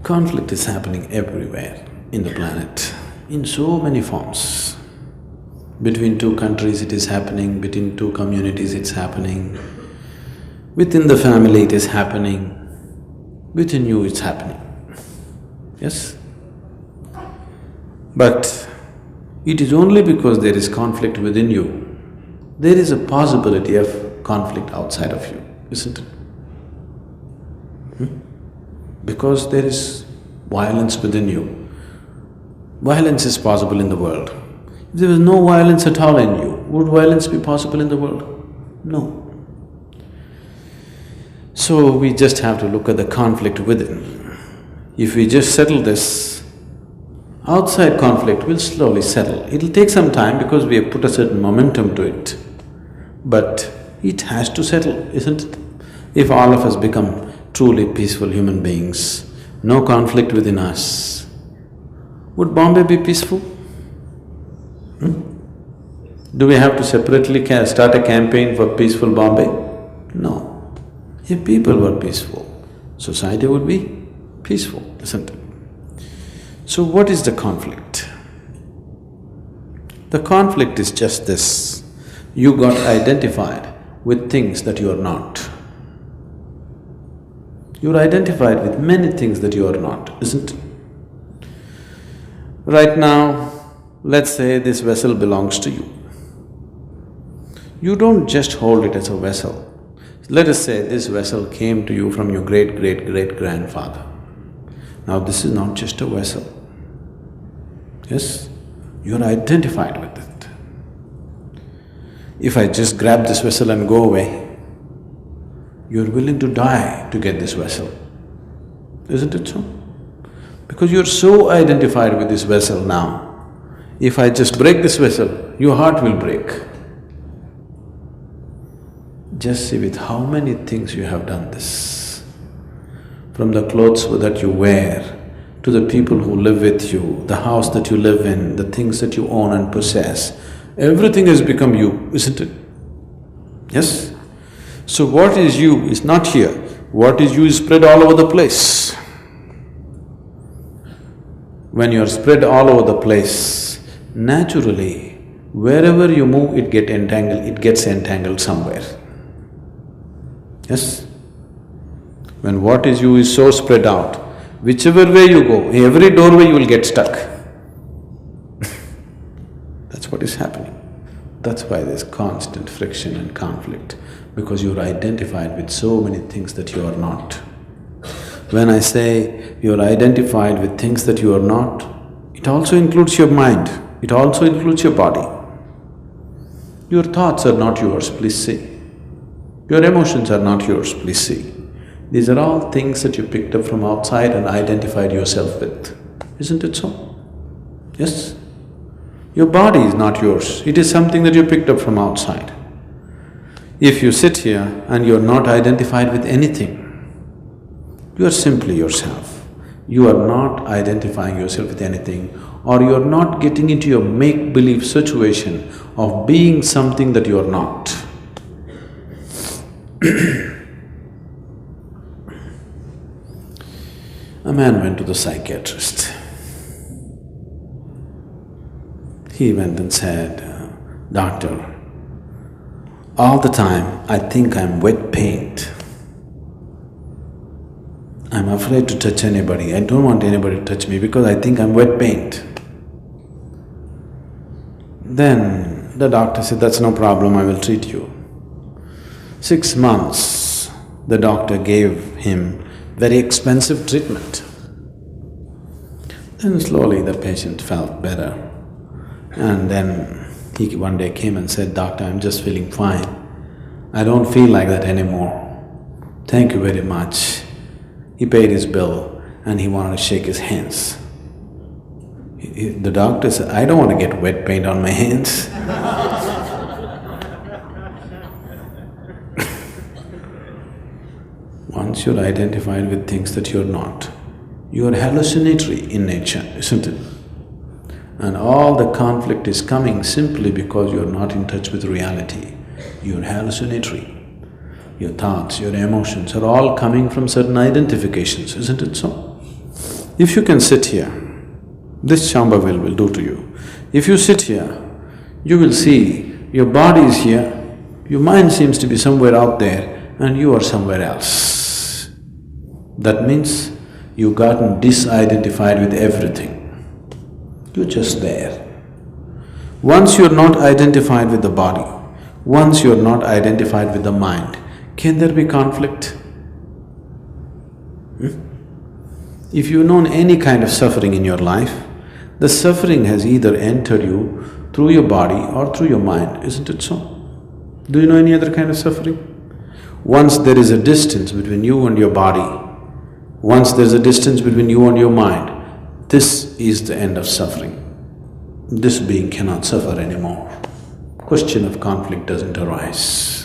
Conflict is happening everywhere in the planet, in so many forms. Between two countries it is happening, between two communities it's happening, within the family it is happening, within you it's happening, yes? But it is only because there is conflict within you, there is a possibility of conflict outside of you, isn't it? Because there is violence within you. Violence is possible in the world. If there was no violence at all in you, would violence be possible in the world? No. So we just have to look at the conflict within. If we just settle this, outside conflict will slowly settle. It'll take some time because we have put a certain momentum to it. But it has to settle, isn't it? If all of us become truly peaceful human beings, no conflict within us, would Bombay be peaceful? Do we have to separately start a campaign for peaceful Bombay? No. If people were peaceful, society would be peaceful, isn't it? So what is the conflict? The conflict is just this: you got identified with things that you are not. You're identified with many things that you are not, isn't it? Right now, let's say this vessel belongs to you. You don't just hold it as a vessel. Let us say this vessel came to you from your great-great-great-grandfather. Now this is not just a vessel, yes? You're identified with it. If I just grab this vessel and go away, you're willing to die to get this vessel, isn't it so? Because you're so identified with this vessel now, if I just break this vessel, your heart will break. Just see with how many things you have done this. From the clothes that you wear, to the people who live with you, the house that you live in, the things that you own and possess, everything has become you, isn't it? Yes? So what is you is not here, what is you is spread all over the place. When you are spread all over the place, naturally, wherever you move, it gets entangled somewhere. Yes? When what is you is so spread out, whichever way you go, every doorway you will get stuck. That's what is happening. That's why there's constant friction and conflict, because you're identified with so many things that you are not. When I say you're identified with things that you are not, it also includes your mind, it also includes your body. Your thoughts are not yours, please see. Your emotions are not yours, please see. These are all things that you picked up from outside and identified yourself with, isn't it so? Yes? Your body is not yours, it is something that you picked up from outside. If you sit here and you're not identified with anything, you are simply yourself. You are not identifying yourself with anything, or you are not getting into your make-believe situation of being something that you are not. A man went to the psychiatrist. He went and said, "Doctor, all the time I think I'm wet paint. I'm afraid to touch anybody, I don't want anybody to touch me because I think I'm wet paint." Then the doctor said, "That's no problem, I will treat you." 6 months, the doctor gave him very expensive treatment. Then slowly the patient felt better. And then he one day came and said, "Doctor, I'm just feeling fine. I don't feel like that anymore. Thank you very much." He paid his bill and he wanted to shake his hands. The doctor said, "I don't want to get wet paint on my hands." Once you're identified with things that you're not, you're hallucinatory in nature, isn't it? And all the conflict is coming simply because you're not in touch with reality. You're hallucinatory. Your thoughts, your emotions are all coming from certain identifications, isn't it so? If you can sit here, this Shambhavel will do to you. If you sit here, you will see your body is here, your mind seems to be somewhere out there and you are somewhere else. That means you've gotten disidentified with everything. You're just there. Once you're not identified with the body, once you're not identified with the mind, can there be conflict? If you've known any kind of suffering in your life, the suffering has either entered you through your body or through your mind, isn't it so? Do you know any other kind of suffering? Once there is a distance between you and your body, once there is a distance between you and your mind, this is the end of suffering. This being cannot suffer anymore. Question of conflict doesn't arise.